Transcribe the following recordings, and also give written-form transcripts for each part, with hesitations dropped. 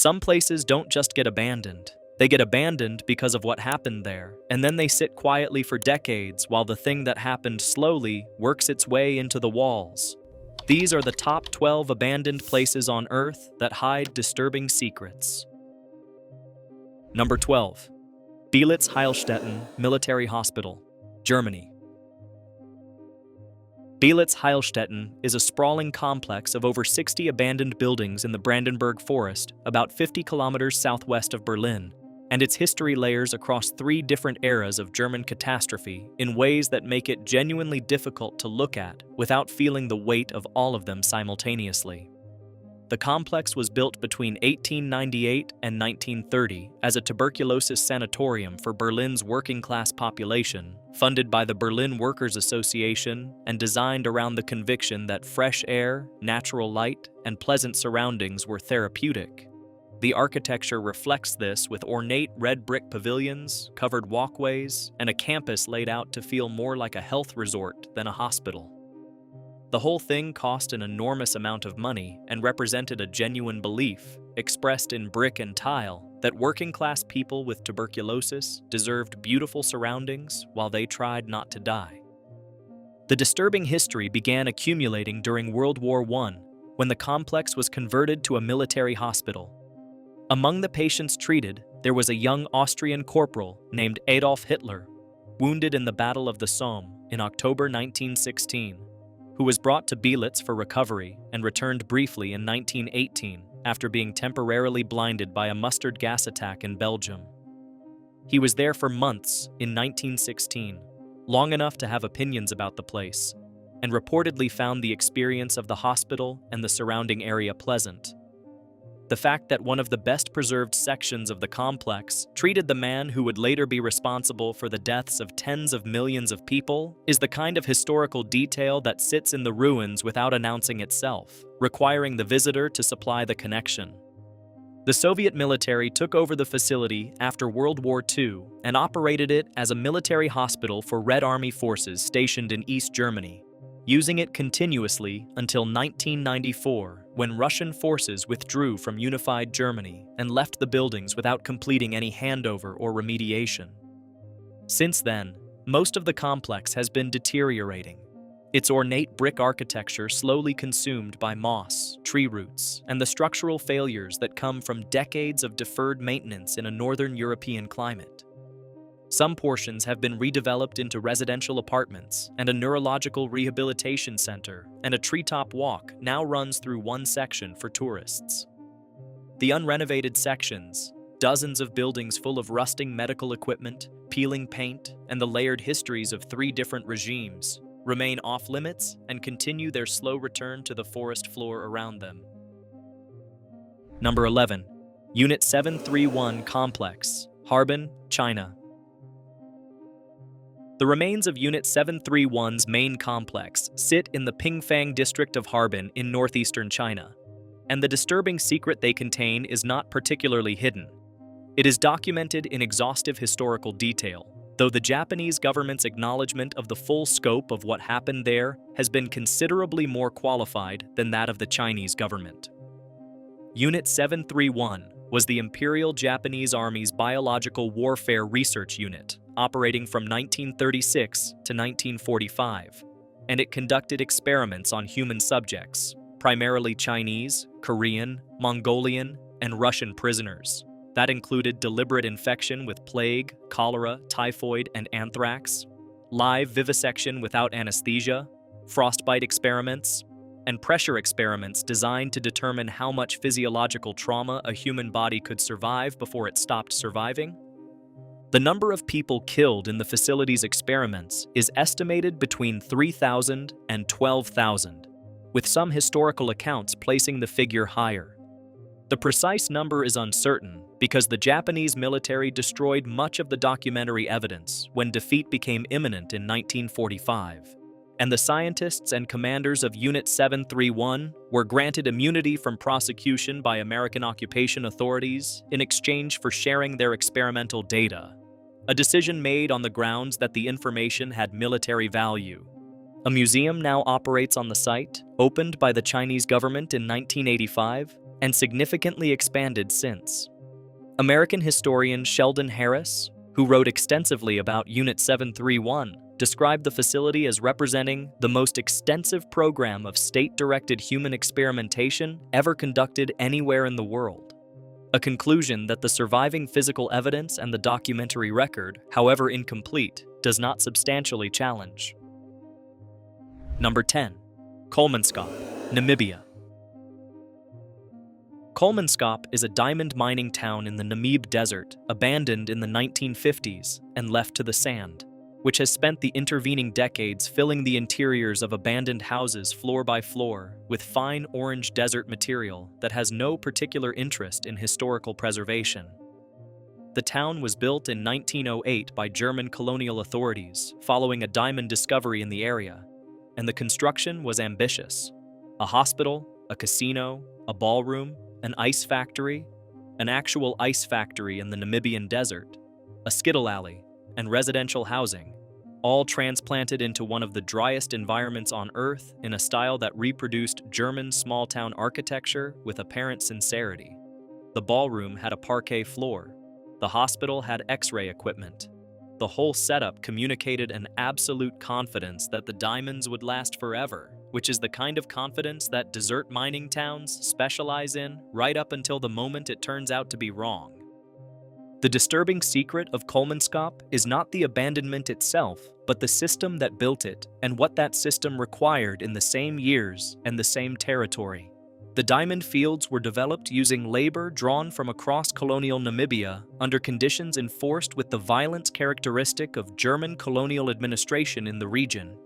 Some places don't just get abandoned. They get abandoned because of what happened there, and then they sit quietly for decades while the thing that happened slowly works its way into the walls. These are the top 12 abandoned places on Earth that hide disturbing secrets. Number 12. Beelitz-Heilstätten Military Hospital, Germany. Beelitz-Heilstätten is a sprawling complex of over 60 abandoned buildings in the Brandenburg Forest, about 50 kilometers southwest of Berlin, and its history layers across 3 different eras of German catastrophe in ways that make it genuinely difficult to look at without feeling the weight of all of them simultaneously. The complex was built between 1898 and 1930 as a tuberculosis sanatorium for Berlin's working-class population, funded by the Berlin Workers' Association and designed around the conviction that fresh air, natural light, and pleasant surroundings were therapeutic. The architecture reflects this with ornate red brick pavilions, covered walkways, and a campus laid out to feel more like a health resort than a hospital. The whole thing cost an enormous amount of money and represented a genuine belief, expressed in brick and tile, that working-class people with tuberculosis deserved beautiful surroundings while they tried not to die. The disturbing history began accumulating during World War I, when the complex was converted to a military hospital. Among the patients treated, there was a young Austrian corporal named Adolf Hitler, wounded in the Battle of the Somme in October 1916. Who was brought to Beelitz for recovery and returned briefly in 1918 after being temporarily blinded by a mustard gas attack in Belgium. He was there for months in 1916, long enough to have opinions about the place, and reportedly found the experience of the hospital and the surrounding area pleasant. The fact that one of the best-preserved sections of the complex treated the man who would later be responsible for the deaths of tens of millions of people is the kind of historical detail that sits in the ruins without announcing itself, requiring the visitor to supply the connection. The Soviet military took over the facility after World War II and operated it as a military hospital for Red Army forces stationed in East Germany, using it continuously until 1994, when Russian forces withdrew from unified Germany and left the buildings without completing any handover or remediation. Since then, most of the complex has been deteriorating, its ornate brick architecture slowly consumed by moss, tree roots, and the structural failures that come from decades of deferred maintenance in a northern European climate. Some portions have been redeveloped into residential apartments, and a neurological rehabilitation center and a treetop walk now runs through one section for tourists. The unrenovated sections, dozens of buildings full of rusting medical equipment, peeling paint, and the layered histories of 3 different regimes, remain off-limits and continue their slow return to the forest floor around them. Number 11. Unit 731 Complex, Harbin, China. The remains of Unit 731's main complex sit in the Pingfang district of Harbin in northeastern China, and the disturbing secret they contain is not particularly hidden. It is documented in exhaustive historical detail, though the Japanese government's acknowledgement of the full scope of what happened there has been considerably more qualified than that of the Chinese government. Unit 731 was the Imperial Japanese Army's Biological Warfare Research Unit, operating from 1936 to 1945, and it conducted experiments on human subjects, primarily Chinese, Korean, Mongolian, and Russian prisoners. That included deliberate infection with plague, cholera, typhoid, and anthrax, live vivisection without anesthesia, frostbite experiments, and pressure experiments designed to determine how much physiological trauma a human body could survive before it stopped surviving. The number of people killed in the facility's experiments is estimated between 3,000 and 12,000, with some historical accounts placing the figure higher. The precise number is uncertain because the Japanese military destroyed much of the documentary evidence when defeat became imminent in 1945, and the scientists and commanders of Unit 731 were granted immunity from prosecution by American occupation authorities in exchange for sharing their experimental data, a decision made on the grounds that the information had military value. A museum now operates on the site, opened by the Chinese government in 1985, and significantly expanded since. American historian Sheldon Harris, who wrote extensively about Unit 731, described the facility as representing the most extensive program of state-directed human experimentation ever conducted anywhere in the world. A conclusion that the surviving physical evidence and the documentary record, however incomplete, does not substantially challenge. Number 10. Kolmanskop, Namibia. Kolmanskop is a diamond mining town in the Namib Desert, abandoned in the 1950s and left to the sand, which has spent the intervening decades filling the interiors of abandoned houses floor by floor with fine orange desert material that has no particular interest in historical preservation. The town was built in 1908 by German colonial authorities following a diamond discovery in the area, and the construction was ambitious. A hospital, a casino, a ballroom, an ice factory, an actual ice factory in the Namibian desert, a skittle alley, and residential housing, all transplanted into one of the driest environments on Earth in a style that reproduced German small-town architecture with apparent sincerity. The ballroom had a parquet floor. The hospital had X-ray equipment. The whole setup communicated an absolute confidence that the diamonds would last forever, which is the kind of confidence that desert mining towns specialize in right up until the moment it turns out to be wrong. The disturbing secret of Kolmanskop is not the abandonment itself, but the system that built it and what that system required in the same years and the same territory. The diamond fields were developed using labor drawn from across colonial Namibia under conditions enforced with the violence characteristic of German colonial administration in the region.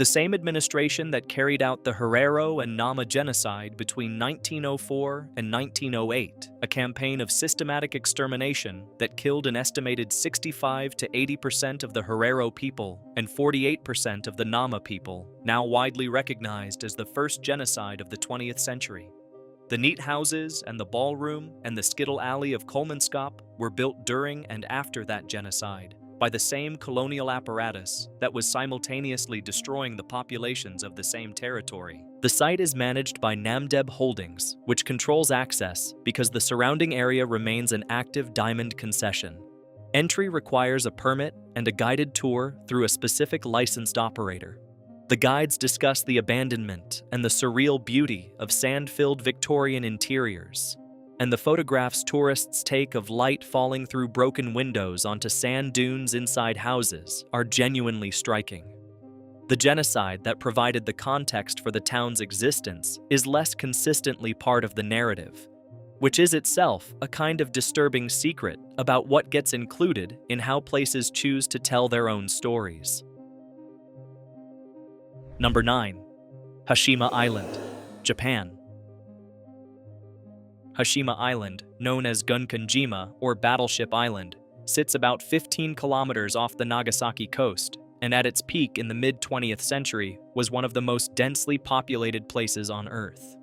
The same administration that carried out the Herero and Nama genocide between 1904 and 1908, a campaign of systematic extermination that killed an estimated 65 to 80% of the Herero people and 48% of the Nama people, now widely recognized as the first genocide of the 20th century. The neat houses and the ballroom and the skittle alley of Kolmanskop were built during and after that genocide by the same colonial apparatus that was simultaneously destroying the populations of the same territory. The site is managed by Namdeb Holdings, which controls access because the surrounding area remains an active diamond concession. Entry requires a permit and a guided tour through a specific licensed operator. The guides discuss the abandonment and the surreal beauty of sand-filled Victorian interiors, and the photographs tourists take of light falling through broken windows onto sand dunes inside houses are genuinely striking. The genocide that provided the context for the town's existence is less consistently part of the narrative, which is itself a kind of disturbing secret about what gets included in how places choose to tell their own stories. Number 9. Hashima Island, Japan. Hashima Island, known as Gunkanjima or Battleship Island, sits about 15 kilometers off the Nagasaki coast, and at its peak in the mid-20th century was one of the most densely populated places on Earth.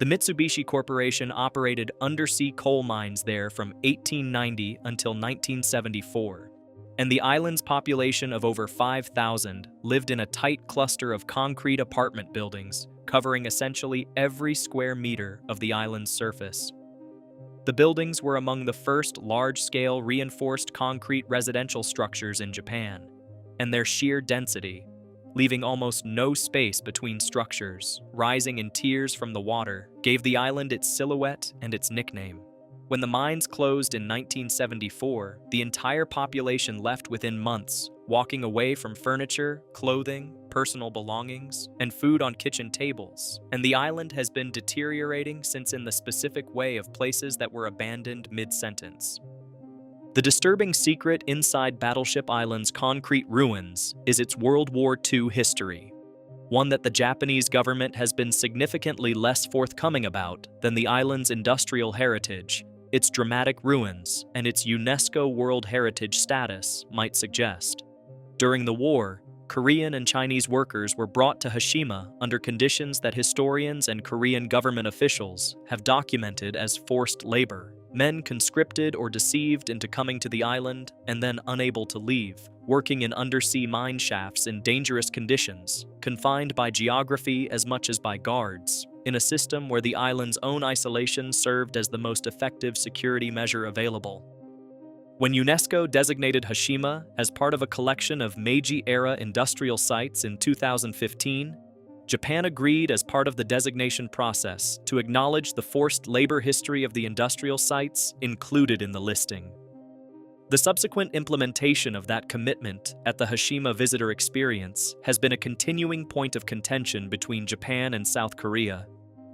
The Mitsubishi Corporation operated undersea coal mines there from 1890 until 1974, and the island's population of over 5,000 lived in a tight cluster of concrete apartment buildings covering essentially every square meter of the island's surface. The buildings were among the first large-scale reinforced concrete residential structures in Japan, and their sheer density, leaving almost no space between structures, rising in tiers from the water, gave the island its silhouette and its nickname. When the mines closed in 1974, the entire population left within months, walking away from furniture, clothing, personal belongings, and food on kitchen tables, and the island has been deteriorating since in the specific way of places that were abandoned mid-sentence. The disturbing secret inside Battleship Island's concrete ruins is its World War II history, one that the Japanese government has been significantly less forthcoming about than the island's industrial heritage, its dramatic ruins, and its UNESCO World Heritage status might suggest. During the war, Korean and Chinese workers were brought to Hashima under conditions that historians and Korean government officials have documented as forced labor. Men conscripted or deceived into coming to the island and then unable to leave, working in undersea mine shafts in dangerous conditions, confined by geography as much as by guards, in a system where the island's own isolation served as the most effective security measure available. When UNESCO designated Hashima as part of a collection of Meiji-era industrial sites in 2015, Japan agreed as part of the designation process to acknowledge the forced labor history of the industrial sites included in the listing. The subsequent implementation of that commitment at the Hashima Visitor Experience has been a continuing point of contention between Japan and South Korea,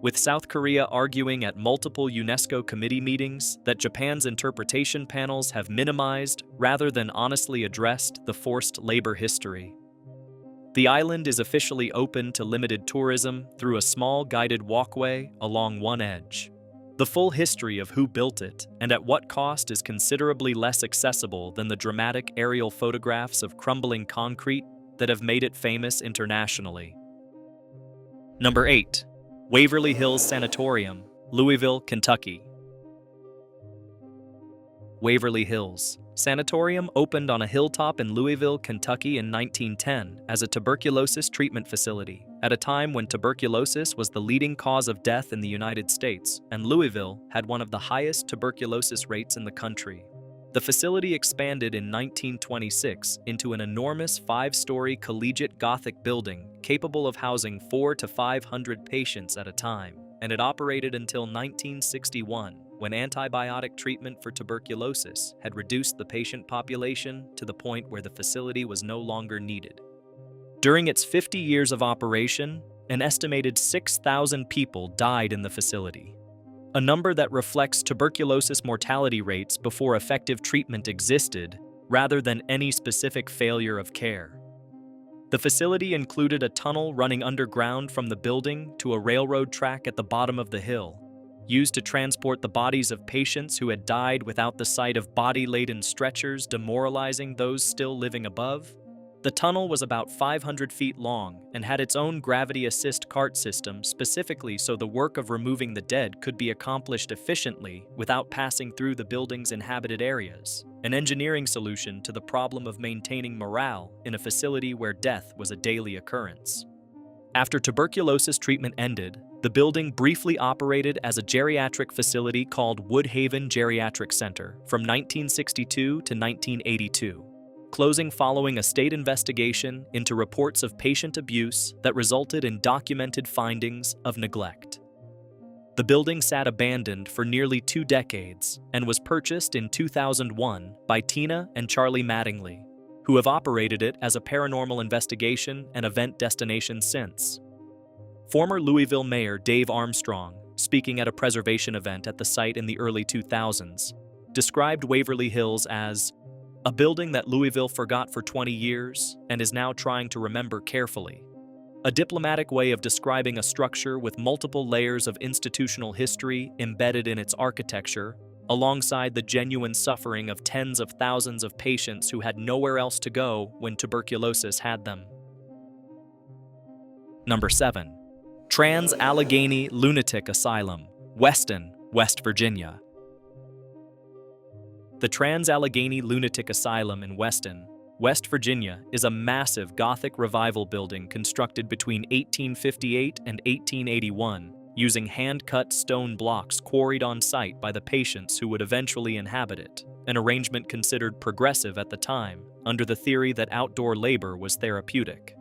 with South Korea arguing at multiple UNESCO committee meetings that Japan's interpretation panels have minimized rather than honestly addressed the forced labor history. The island is officially open to limited tourism through a small guided walkway along one edge. The full history of who built it and at what cost is considerably less accessible than the dramatic aerial photographs of crumbling concrete that have made it famous internationally. Number 8. Waverly Hills Sanatorium, Louisville, Kentucky. Waverly Hills Sanatorium opened on a hilltop in Louisville, Kentucky in 1910 as a tuberculosis treatment facility, at a time when tuberculosis was the leading cause of death in the United States, and Louisville had one of the highest tuberculosis rates in the country. The facility expanded in 1926 into an enormous 5-story collegiate Gothic building capable of housing 400 to 500 patients at a time, and it operated until 1961, when antibiotic treatment for tuberculosis had reduced the patient population to the point where the facility was no longer needed. During its 50 years of operation, an estimated 6,000 people died in the facility, a number that reflects tuberculosis mortality rates before effective treatment existed, rather than any specific failure of care. The facility included a tunnel running underground from the building to a railroad track at the bottom of the hill, used to transport the bodies of patients who had died without the sight of body-laden stretchers demoralizing those still living above. The tunnel was about 500 feet long and had its own gravity assist cart system specifically so the work of removing the dead could be accomplished efficiently without passing through the building's inhabited areas, an engineering solution to the problem of maintaining morale in a facility where death was a daily occurrence. After tuberculosis treatment ended, the building briefly operated as a geriatric facility called Woodhaven Geriatric Center from 1962 to 1982, closing following a state investigation into reports of patient abuse that resulted in documented findings of neglect. The building sat abandoned for nearly 2 decades and was purchased in 2001 by Tina and Charlie Mattingly, who have operated it as a paranormal investigation and event destination since. Former Louisville Mayor Dave Armstrong, speaking at a preservation event at the site in the early 2000s, described Waverly Hills as a building that Louisville forgot for 20 years and is now trying to remember carefully. A diplomatic way of describing a structure with multiple layers of institutional history embedded in its architecture, alongside the genuine suffering of tens of thousands of patients who had nowhere else to go when tuberculosis had them. Number 7. Trans-Allegheny Lunatic Asylum, Weston, West Virginia. The Trans-Allegheny Lunatic Asylum in Weston, West Virginia is a massive Gothic revival building constructed between 1858 and 1881, using hand-cut stone blocks quarried on site by the patients who would eventually inhabit it, an arrangement considered progressive at the time, under the theory that outdoor labor was therapeutic.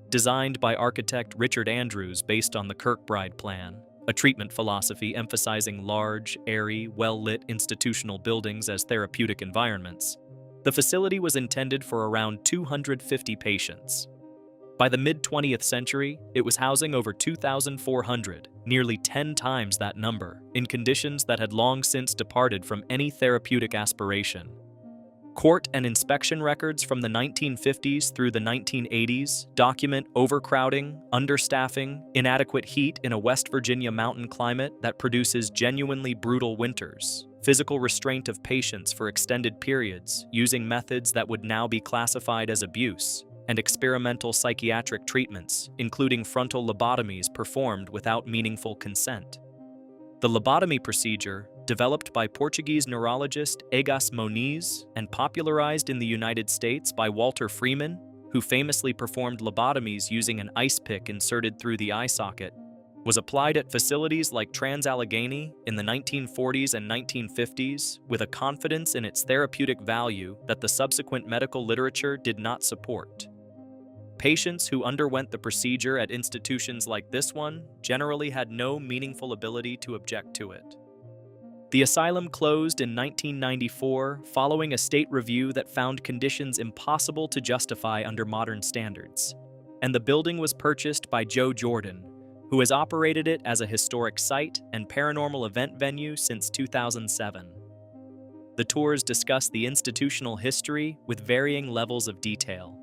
Designed by architect Richard Andrews based on the Kirkbride Plan, a treatment philosophy emphasizing large, airy, well-lit institutional buildings as therapeutic environments, the facility was intended for around 250 patients. By the mid-20th century, it was housing over 2,400, nearly 10 times that number, in conditions that had long since departed from any therapeutic aspiration. Court and inspection records from the 1950s through the 1980s document overcrowding, understaffing, inadequate heat in a West Virginia mountain climate that produces genuinely brutal winters, physical restraint of patients for extended periods using methods that would now be classified as abuse, and experimental psychiatric treatments, including frontal lobotomies performed without meaningful consent. The lobotomy procedure, developed by Portuguese neurologist Egas Moniz and popularized in the United States by Walter Freeman, who famously performed lobotomies using an ice pick inserted through the eye socket, was applied at facilities like Trans-Allegheny in the 1940s and 1950s with a confidence in its therapeutic value that the subsequent medical literature did not support. Patients who underwent the procedure at institutions like this one generally had no meaningful ability to object to it. The asylum closed in 1994 following a state review that found conditions impossible to justify under modern standards, and the building was purchased by Joe Jordan, who has operated it as a historic site and paranormal event venue since 2007. The tours discuss the institutional history with varying levels of detail.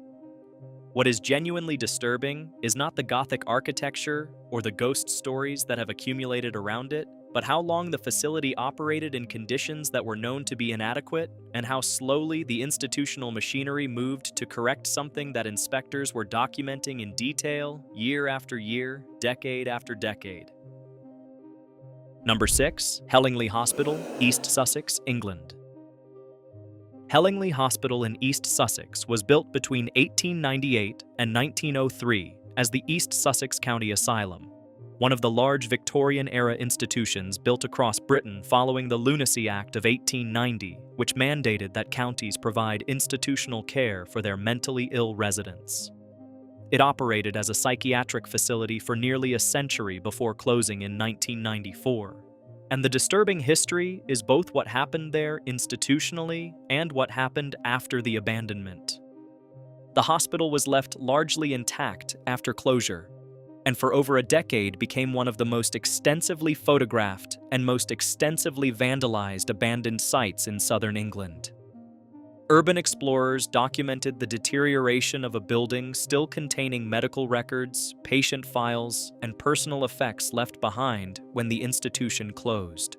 What is genuinely disturbing is not the Gothic architecture or the ghost stories that have accumulated around it, but how long the facility operated in conditions that were known to be inadequate and how slowly the institutional machinery moved to correct something that inspectors were documenting in detail year after year, decade after decade. Number 6. Hellingly Hospital, East Sussex, England. Hellingly Hospital in East Sussex was built between 1898 and 1903 as the East Sussex County Asylum, one of the large Victorian-era institutions built across Britain following the Lunacy Act of 1890, which mandated that counties provide institutional care for their mentally ill residents. It operated as a psychiatric facility for nearly a century before closing in 1994. And the disturbing history is both what happened there institutionally and what happened after the abandonment. The hospital was left largely intact after closure, and for over a decade became one of the most extensively photographed and most extensively vandalized abandoned sites in southern England. Urban explorers documented the deterioration of a building still containing medical records, patient files, and personal effects left behind when the institution closed.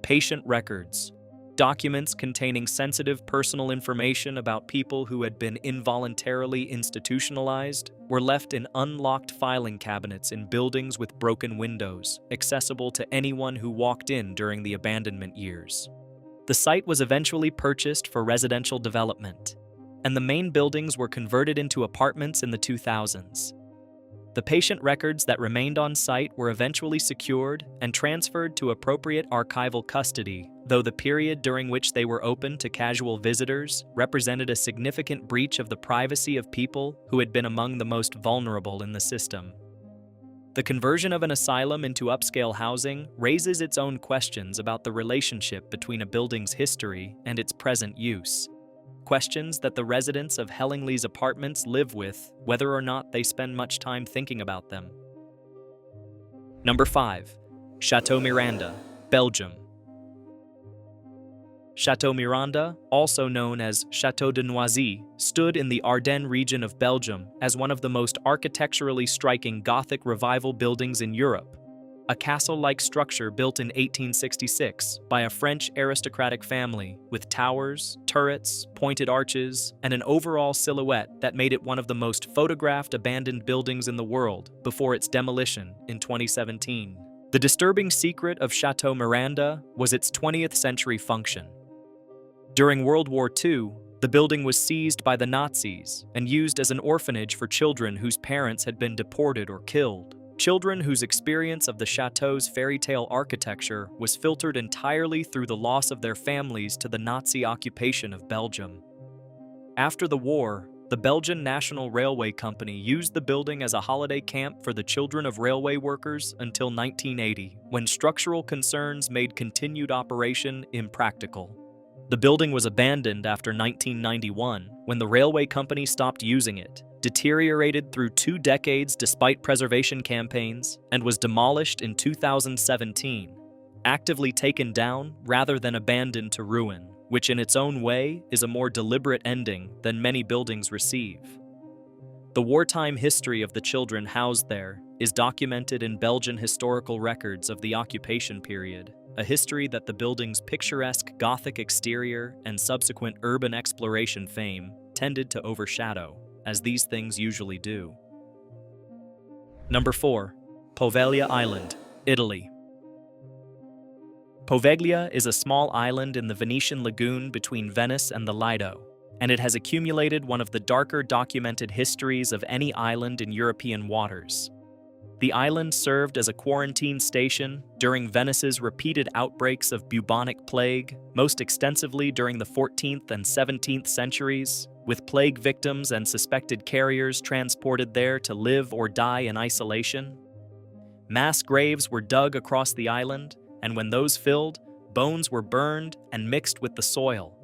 Patient records, documents containing sensitive personal information about people who had been involuntarily institutionalized, were left in unlocked filing cabinets in buildings with broken windows, accessible to anyone who walked in during the abandonment years. The site was eventually purchased for residential development, and the main buildings were converted into apartments in the 2000s. The patient records that remained on site were eventually secured and transferred to appropriate archival custody, though the period during which they were open to casual visitors represented a significant breach of the privacy of people who had been among the most vulnerable in the system. The conversion of an asylum into upscale housing raises its own questions about the relationship between a building's history and its present use. Questions that the residents of Hellingly's apartments live with, whether or not they spend much time thinking about them. Number 5. Château Miranda, Belgium. Château Miranda, also known as Château de Noisy, stood in the Ardennes region of Belgium as one of the most architecturally striking Gothic Revival buildings in Europe. A castle-like structure built in 1866 by a French aristocratic family with towers, turrets, pointed arches, and an overall silhouette that made it one of the most photographed abandoned buildings in the world before its demolition in 2017. The disturbing secret of Château Miranda was its 20th century function. During World War II, the building was seized by the Nazis and used as an orphanage for children whose parents had been deported or killed. Children whose experience of the chateau's fairy tale architecture was filtered entirely through the loss of their families to the Nazi occupation of Belgium. After the war, the Belgian National Railway Company used the building as a holiday camp for the children of railway workers until 1980, when structural concerns made continued operation impractical. The building was abandoned after 1991, when the railway company stopped using it, deteriorated through 2 decades despite preservation campaigns, and was demolished in 2017, actively taken down rather than abandoned to ruin, which in its own way is a more deliberate ending than many buildings receive. The wartime history of the children housed there is documented in Belgian historical records of the occupation period, a history that the building's picturesque Gothic exterior and subsequent urban exploration fame tended to overshadow, as these things usually do. Number 4. Poveglia Island, Italy. Poveglia is a small island in the Venetian lagoon between Venice and the Lido, and it has accumulated one of the darker documented histories of any island in European waters. The island served as a quarantine station during Venice's repeated outbreaks of bubonic plague, most extensively during the 14th and 17th centuries, with plague victims and suspected carriers transported there to live or die in isolation. Mass graves were dug across the island, and when those filled, bones were burned and mixed with the soil,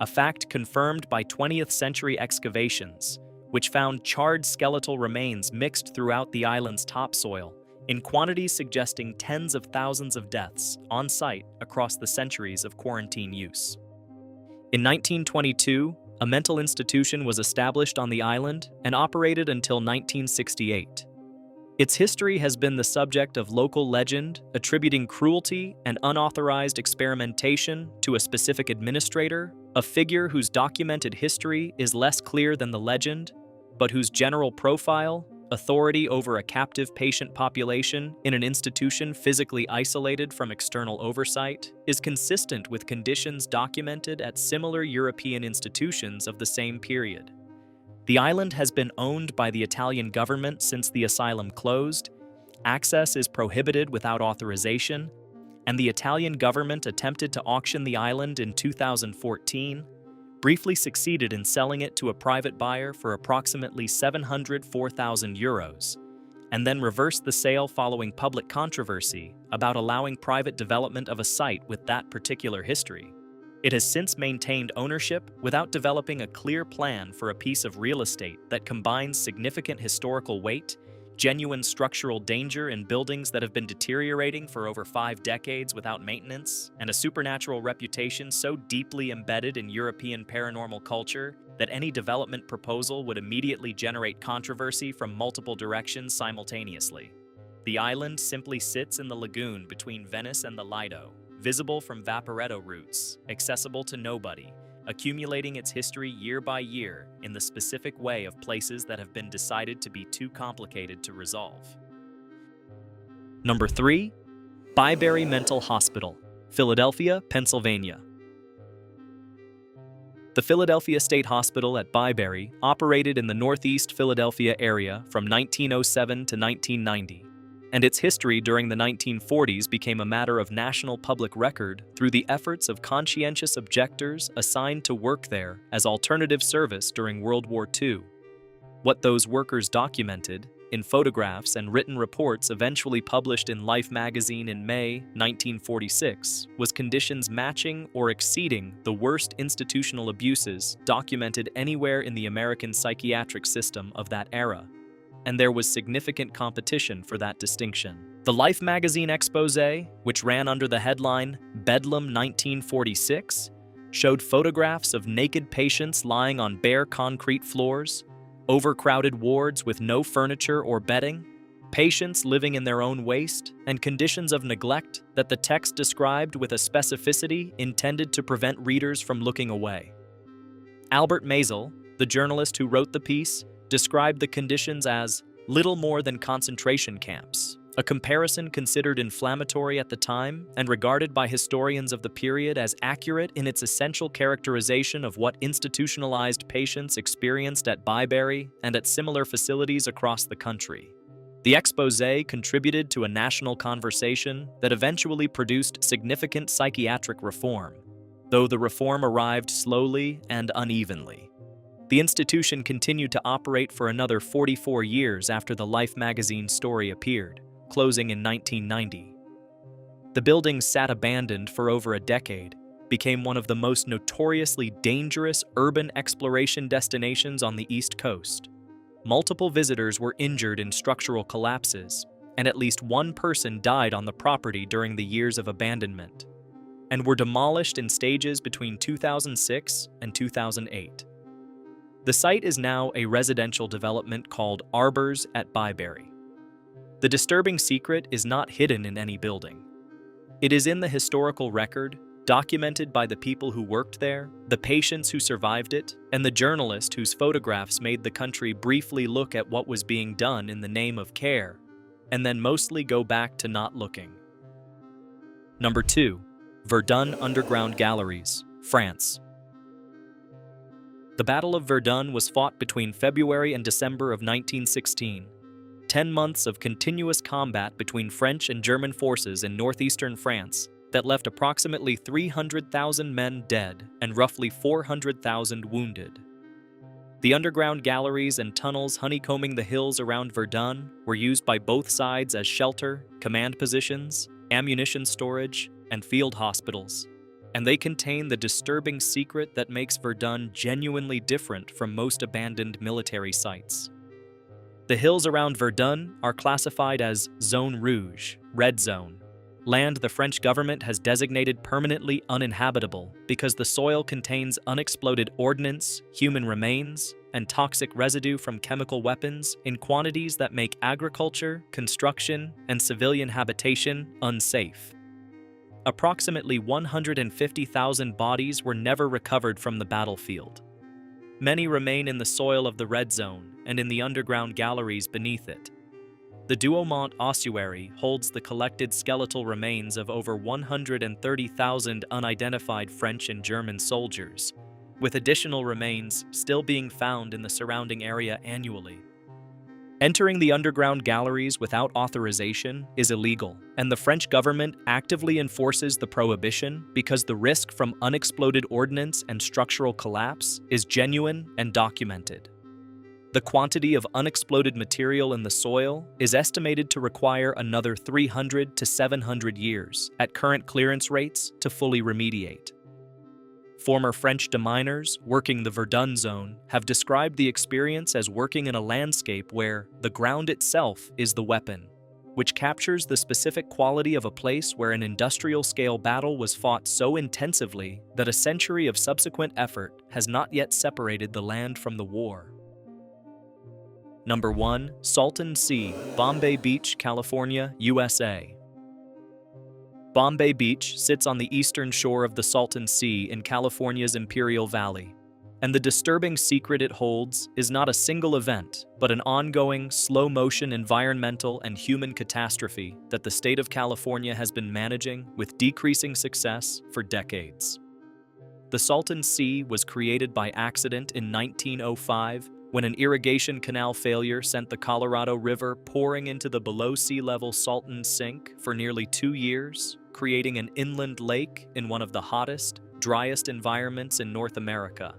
a fact confirmed by 20th century excavations, which found charred skeletal remains mixed throughout the island's topsoil, in quantities suggesting tens of thousands of deaths on site across the centuries of quarantine use. In 1922, a mental institution was established on the island and operated until 1968. Its history has been the subject of local legend, attributing cruelty and unauthorized experimentation to a specific administrator, a figure whose documented history is less clear than the legend, but whose general profile, authority over a captive patient population in an institution physically isolated from external oversight, is consistent with conditions documented at similar European institutions of the same period. The island has been owned by the Italian government since the asylum closed, access is prohibited without authorization, and the Italian government attempted to auction the island in 2014, briefly succeeded in selling it to a private buyer for approximately €704,000, and then reversed the sale following public controversy about allowing private development of a site with that particular history. It has since maintained ownership without developing a clear plan for a piece of real estate that combines significant historical weight, genuine structural danger in buildings that have been deteriorating for over 5 decades without maintenance, and a supernatural reputation so deeply embedded in European paranormal culture that any development proposal would immediately generate controversy from multiple directions simultaneously. The island simply sits in the lagoon between Venice and the Lido, visible from Vaporetto routes, accessible to nobody, accumulating its history year by year in the specific way of places that have been decided to be too complicated to resolve. Number 3. Byberry Mental Hospital, Philadelphia, Pennsylvania. The Philadelphia State Hospital at Byberry operated in the Northeast Philadelphia area from 1907 to 1990. And its history during the 1940s became a matter of national public record through the efforts of conscientious objectors assigned to work there as alternative service during World War II. What those workers documented, in photographs and written reports eventually published in Life magazine in May 1946, was conditions matching or exceeding the worst institutional abuses documented anywhere in the American psychiatric system of that era. And there was significant competition for that distinction. The Life magazine expose, which ran under the headline Bedlam 1946, showed photographs of naked patients lying on bare concrete floors, overcrowded wards with no furniture or bedding, patients living in their own waste, and conditions of neglect that the text described with a specificity intended to prevent readers from looking away. Albert Maisel, the journalist who wrote the piece, described the conditions as little more than concentration camps, a comparison considered inflammatory at the time and regarded by historians of the period as accurate in its essential characterization of what institutionalized patients experienced at Byberry and at similar facilities across the country. The exposé contributed to a national conversation that eventually produced significant psychiatric reform, though the reform arrived slowly and unevenly. The institution continued to operate for another 44 years after the Life magazine story appeared, closing in 1990. The building sat abandoned for over a decade, became one of the most notoriously dangerous urban exploration destinations on the East Coast. Multiple visitors were injured in structural collapses, and at least one person died on the property during the years of abandonment, and were demolished in stages between 2006 and 2008. The site is now a residential development called Arbors at Byberry. The disturbing secret is not hidden in any building. It is in the historical record, documented by the people who worked there, the patients who survived it, and the journalist whose photographs made the country briefly look at what was being done in the name of care, and then mostly go back to not looking. Number 2. Verdun Underground Galleries, France. The Battle of Verdun was fought between February and December of 1916. 10 months of continuous combat between French and German forces in northeastern France that left approximately 300,000 men dead and roughly 400,000 wounded. The underground galleries and tunnels honeycombing the hills around Verdun were used by both sides as shelter, command positions, ammunition storage, and field hospitals, and they contain the disturbing secret that makes Verdun genuinely different from most abandoned military sites. The hills around Verdun are classified as Zone Rouge, Red Zone, land the French government has designated permanently uninhabitable because the soil contains unexploded ordnance, human remains, and toxic residue from chemical weapons in quantities that make agriculture, construction, and civilian habitation unsafe. Approximately 150,000 bodies were never recovered from the battlefield. Many remain in the soil of the Red Zone and in the underground galleries beneath it. The Douaumont ossuary holds the collected skeletal remains of over 130,000 unidentified French and German soldiers, with additional remains still being found in the surrounding area annually. Entering the underground galleries without authorization is illegal, and the French government actively enforces the prohibition because the risk from unexploded ordnance and structural collapse is genuine and documented. The quantity of unexploded material in the soil is estimated to require another 300 to 700 years at current clearance rates to fully remediate. Former French deminers working the Verdun zone have described the experience as working in a landscape where the ground itself is the weapon, which captures the specific quality of a place where an industrial-scale battle was fought so intensively that a century of subsequent effort has not yet separated the land from the war. Number 1. Salton Sea, Bombay Beach, California, USA. Bombay Beach sits on the eastern shore of the Salton Sea in California's Imperial Valley, and the disturbing secret it holds is not a single event, but an ongoing, slow-motion environmental and human catastrophe that the state of California has been managing with decreasing success for decades. The Salton Sea was created by accident in 1905 when an irrigation canal failure sent the Colorado River pouring into the below-sea-level Salton Sink for nearly 2 years, creating an inland lake in one of the hottest, driest environments in North America.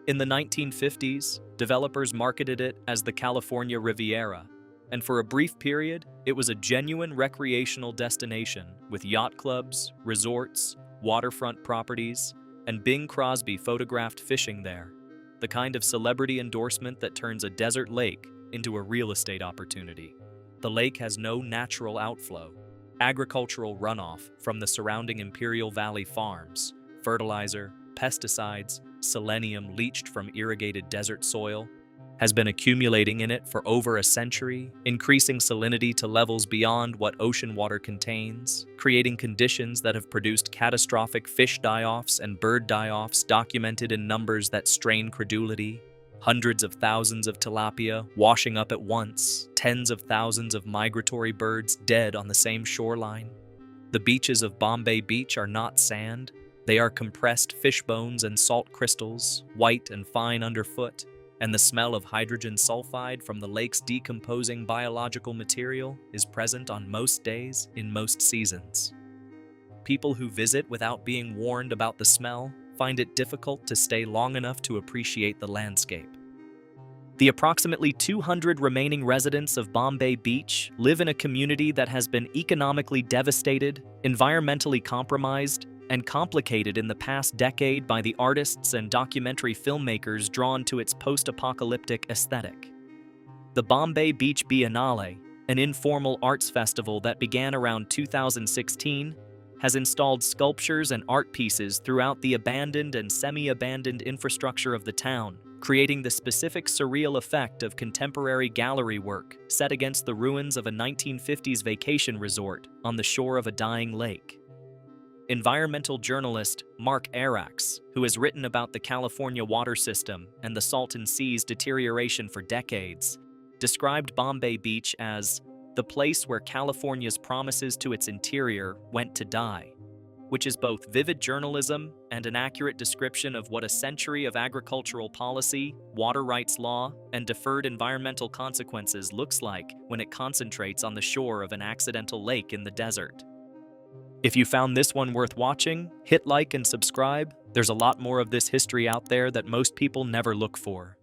In the 1950s, developers marketed it as the California Riviera, and for a brief period, it was a genuine recreational destination with yacht clubs, resorts, waterfront properties, and Bing Crosby photographed fishing there, the kind of celebrity endorsement that turns a desert lake into a real estate opportunity. The lake has no natural outflow. Agricultural runoff from the surrounding Imperial Valley farms, fertilizer, pesticides, selenium leached from irrigated desert soil, has been accumulating in it for over a century, increasing salinity to levels beyond what ocean water contains, creating conditions that have produced catastrophic fish die-offs and bird die-offs documented in numbers that strain credulity, hundreds of thousands of tilapia washing up at once, tens of thousands of migratory birds dead on the same shoreline. The beaches of Bombay Beach are not sand, they are compressed fish bones and salt crystals, white and fine underfoot, and the smell of hydrogen sulfide from the lake's decomposing biological material is present on most days in most seasons. People who visit without being warned about the smell find it difficult to stay long enough to appreciate the landscape. The approximately 200 remaining residents of Bombay Beach live in a community that has been economically devastated, environmentally compromised, and complicated in the past decade by the artists and documentary filmmakers drawn to its post-apocalyptic aesthetic. The Bombay Beach Biennale, an informal arts festival that began around 2016, has installed sculptures and art pieces throughout the abandoned and semi-abandoned infrastructure of the town, creating the specific surreal effect of contemporary gallery work set against the ruins of a 1950s vacation resort on the shore of a dying lake. Environmental journalist Mark Arax, who has written about the California water system and the Salton Sea's deterioration for decades, described Bombay Beach as the place where California's promises to its interior went to die. which is both vivid journalism and an accurate description of what a century of agricultural policy, water rights law, and deferred environmental consequences looks like when it concentrates on the shore of an accidental lake in the desert. If you found this one worth watching, hit like and subscribe. There's a lot more of this history out there that most people never look for.